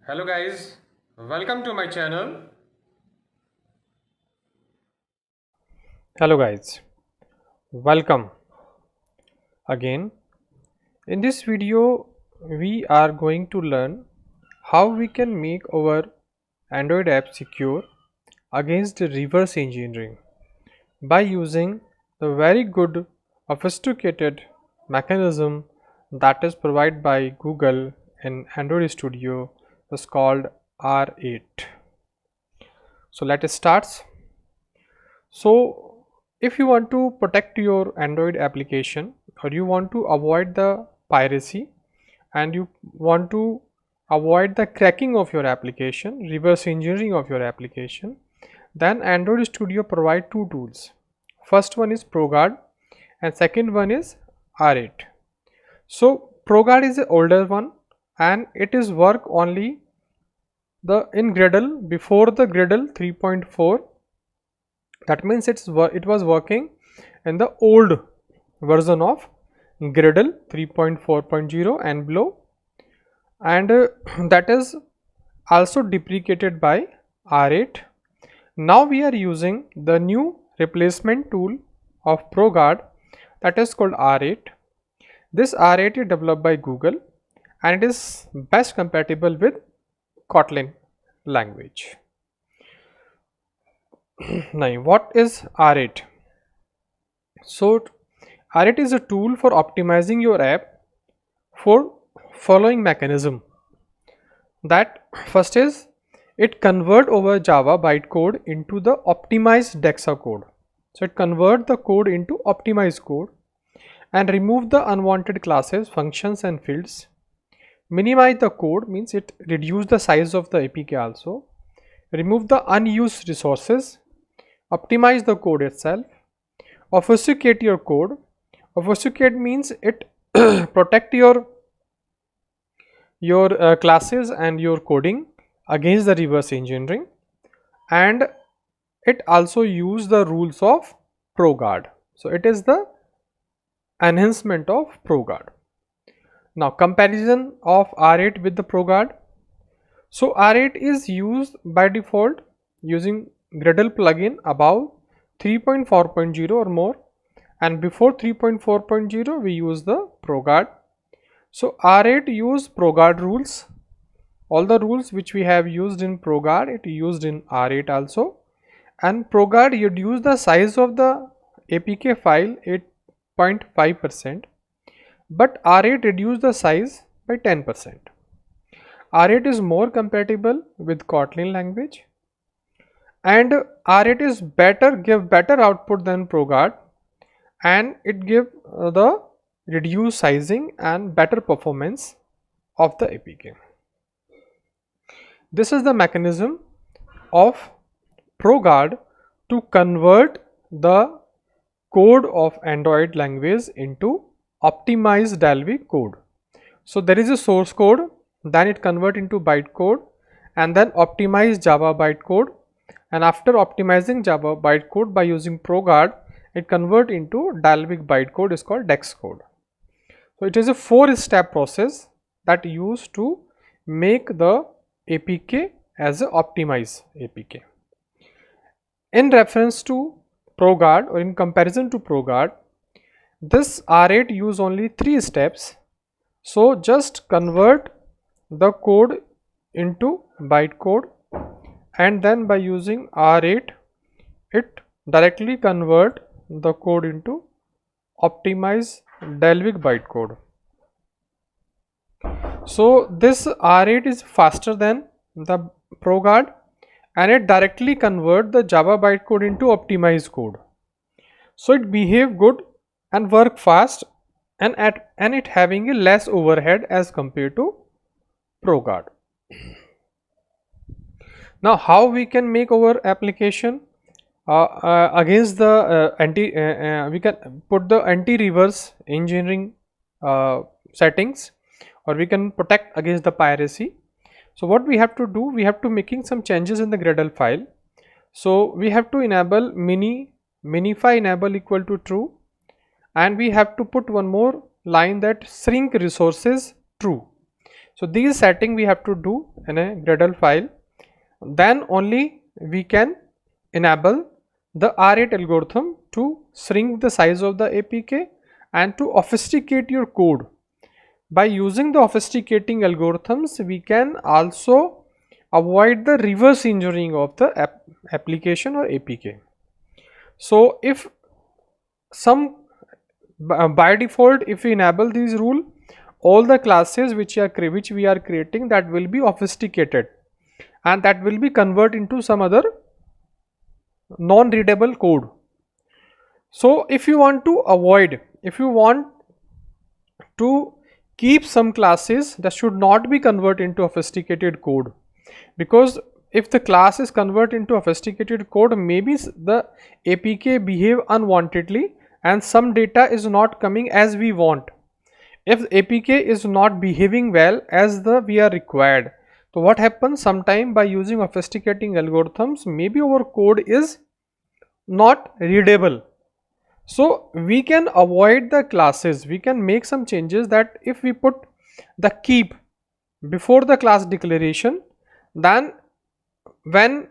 Hello guys, welcome to my channel. Hello guys, welcome again. In this video we are going to learn how we can make our Android app secure against reverse engineering by using the very good sophisticated mechanism that is provided by Google in Android Studio is called R8. So let us start. So if you want to protect your Android application or you want to avoid the piracy and you want to avoid the cracking of your application, reverse engineering of your application, then Android Studio provide two tools. First one is ProGuard and second one is R8. So ProGuard is the older one and it is work only the in Gradle before the Gradle 3.4. That means it was working in the old version of Gradle 3.4.0 and below, and that is also deprecated by R8. Now we are using the new replacement tool of ProGuard that is called R8. This R8 is developed by Google and it is best compatible with Kotlin language. Now what is R8? So R8 is a tool for optimizing your app for following mechanism. That first is it convert over Java bytecode into the optimized DEXA code. So it convert the code into optimized code and remove the unwanted classes, functions and fields. Minimize the code means it reduce the size of the APK also. Remove the unused resources. Optimize the code itself. Obfuscate your code. Obfuscate means it protect your classes and your coding against the reverse engineering, and it also use the rules of ProGuard. So it is the enhancement of ProGuard. Now comparison of R8 with the ProGuard. So R8 is used by default using Gradle plugin above 3.4.0 or more, and before 3.4.0 we use the ProGuard. So R8 use ProGuard rules. All the rules which we have used in ProGuard it used in R8 also, and ProGuard reduce the size of the APK file 8.5%, but R8 reduce the size by 10%. R8 is more compatible with Kotlin language, and R8 is give better output than ProGuard, and it give the reduced sizing and better performance of the APK. This is the mechanism of ProGuard to convert the code of Android language into optimized Dalvik code. So there is a source code, then it convert into bytecode, and then optimize Java bytecode, and after optimizing Java bytecode by using ProGuard, it convert into Dalvik bytecode is called DEX code. So it is a 4-step process that used to make the APK as a optimized APK. In reference to ProGuard or in comparison to ProGuard, this R8 use only 3 steps. So just convert the code into bytecode, and then by using R8 it directly convert the code into optimized Dalvik bytecode. So this R8 is faster than the ProGuard, and it directly convert the Java bytecode into optimized code. So it behave good and work fast, and it having a less overhead as compared to ProGuard. Now how we can make our application against the we can put the anti-reverse engineering settings, or we can protect against the piracy. So what we have to do, we have to making some changes in the Gradle file. So we have to enable minify enable equal to true, and we have to put one more line that shrink resources true. So these setting we have to do in a Gradle file. Then only we can enable the R8 algorithm to shrink the size of the APK and to obfuscate your code. By using the obfuscating algorithms, we can also avoid the reverse engineering of the application or APK. So if some by default, if we enable these rule, all the classes which we are creating, that will be obfuscated and that will be converted into some other non-readable code. So if you want to avoid, if you want to keep some classes that should not be converted into obfuscated code, because if the class is converted into obfuscated code, maybe the APK behave unwantedly and some data is not coming as we want. If APK is not behaving well as we are required, so what happens sometime by using obfuscating algorithms, maybe our code is not readable. So we can avoid the classes, we can make some changes that if we put the keep before the class declaration, then when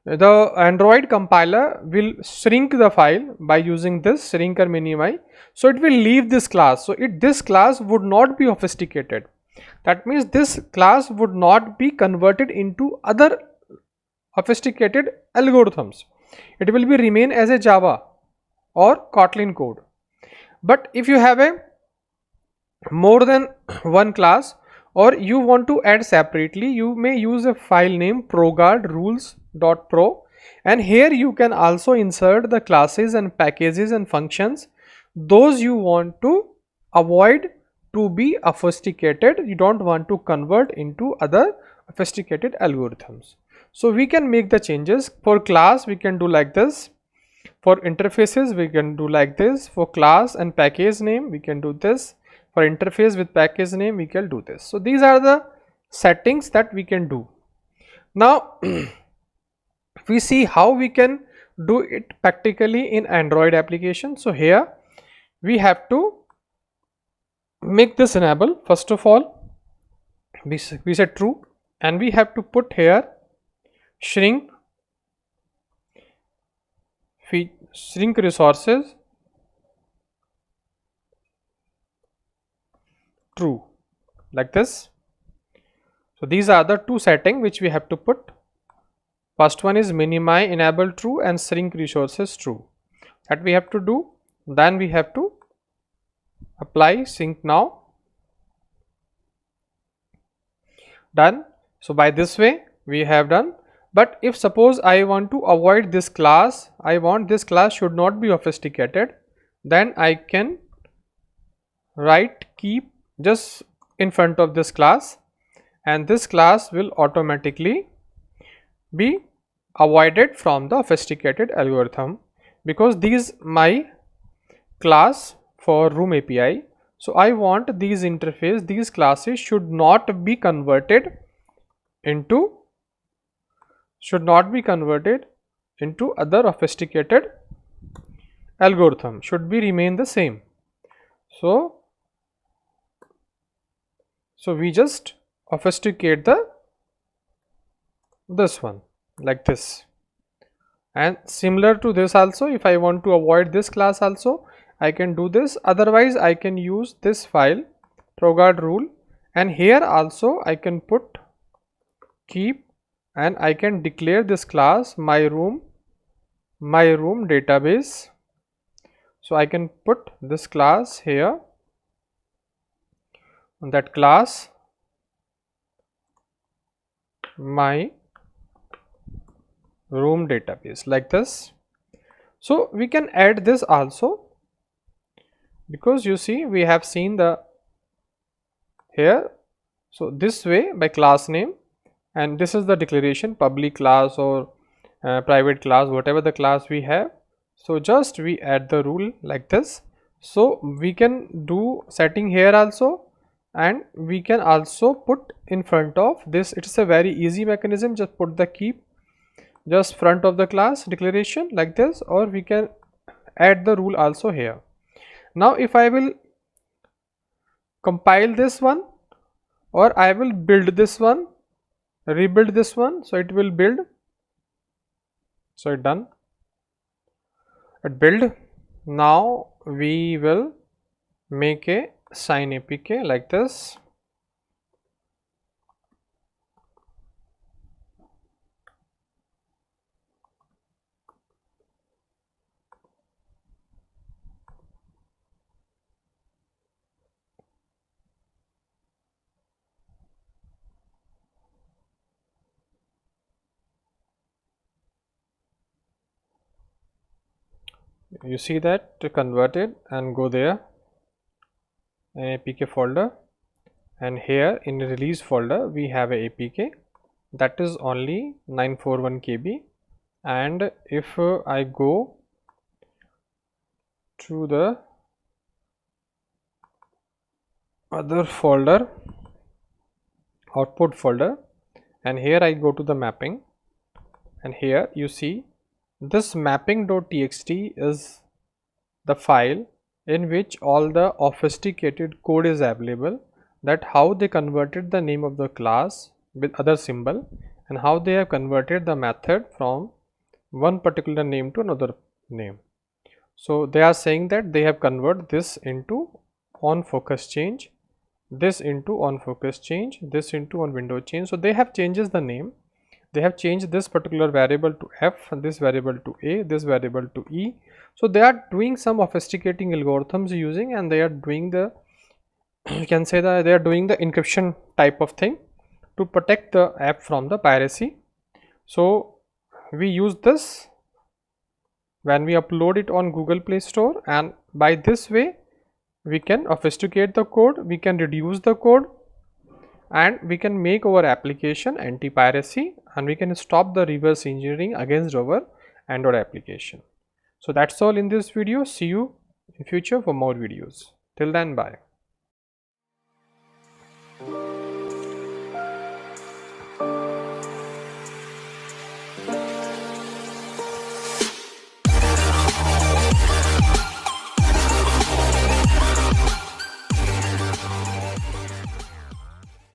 the Android compiler will shrink the file by using this shrink or minimize, so it will leave this class. So this class would not be obfuscated. That means this class would not be converted into other obfuscated algorithms. It will be remain as a Java or Kotlin code. But if you have a more than one class, or you want to add separately, you may use a file name ProGuard rules.pro, and here you can also insert the classes and packages and functions those you want to avoid to be obfuscated. You don't want to convert into other obfuscated algorithms. So we can make the changes. For class we can do like this, for interfaces we can do like this, for class and package name we can do this, for interface with package name we can do this. So these are the settings that we can do. Now we see how we can do it practically in Android application. So here we have to make this enable. First of all, we set true, and we have to put here shrink resources true, like this. So these are the two settings which we have to put. First one is minimize enable true and shrink resources true, that we have to do. Then we have to apply sync now. Done. So by this way we have done. But if suppose I want to avoid this class, I want this class should not be obfuscated, then I can write keep just in front of this class, and this class will automatically be avoided from the obfuscated algorithm, because these my class for room API. So I want these interface, these classes should not be converted into other obfuscated algorithm, should be remain the same. So we just obfuscate this one like this, and similar to this also, if I want to avoid this class also, I can do this. Otherwise I can use this file ProGuard rule, and here also I can put keep, and I can declare this class my room database. So I can put this class here, and that class my room database, like this. So we can add this also, because you see we have seen the here. So this way by class name, and this is the declaration, public class or private class, whatever the class we have. So just we add the rule like this. So we can do setting here also, and we can also put in front of this. It is a very easy mechanism. Just put the keep just front of the class declaration like this, or we can add the rule also here. Now if I will compile this one, or I will build this one, rebuild this one, so it will build. So it done, it build. Now we will make a sign APK like this. You see that to convert it and go there, APK folder, and here in the release folder we have a APK that is only 941 KB, and if I go to the other folder, output folder, and here I go to the mapping, and here you see this mapping.txt is the file in which all the obfuscated code is available, that how they converted the name of the class with other symbol and how they have converted the method from one particular name to another name. So they are saying that they have converted this into on focus change, this into on focus change, this into on window change. So they have changes the name, they have changed this particular variable to F, this variable to A, this variable to E. So they are doing some obfuscating algorithms using, and they are doing the you can say that they are doing the encryption type of thing to protect the app from the piracy. So we use this when we upload it on Google Play Store, and by this way we can obfuscate the code, we can reduce the code, and we can make our application anti-piracy, and we can stop the reverse engineering against our Android application. So that's all in this video. See you in future for more videos. Till then, bye.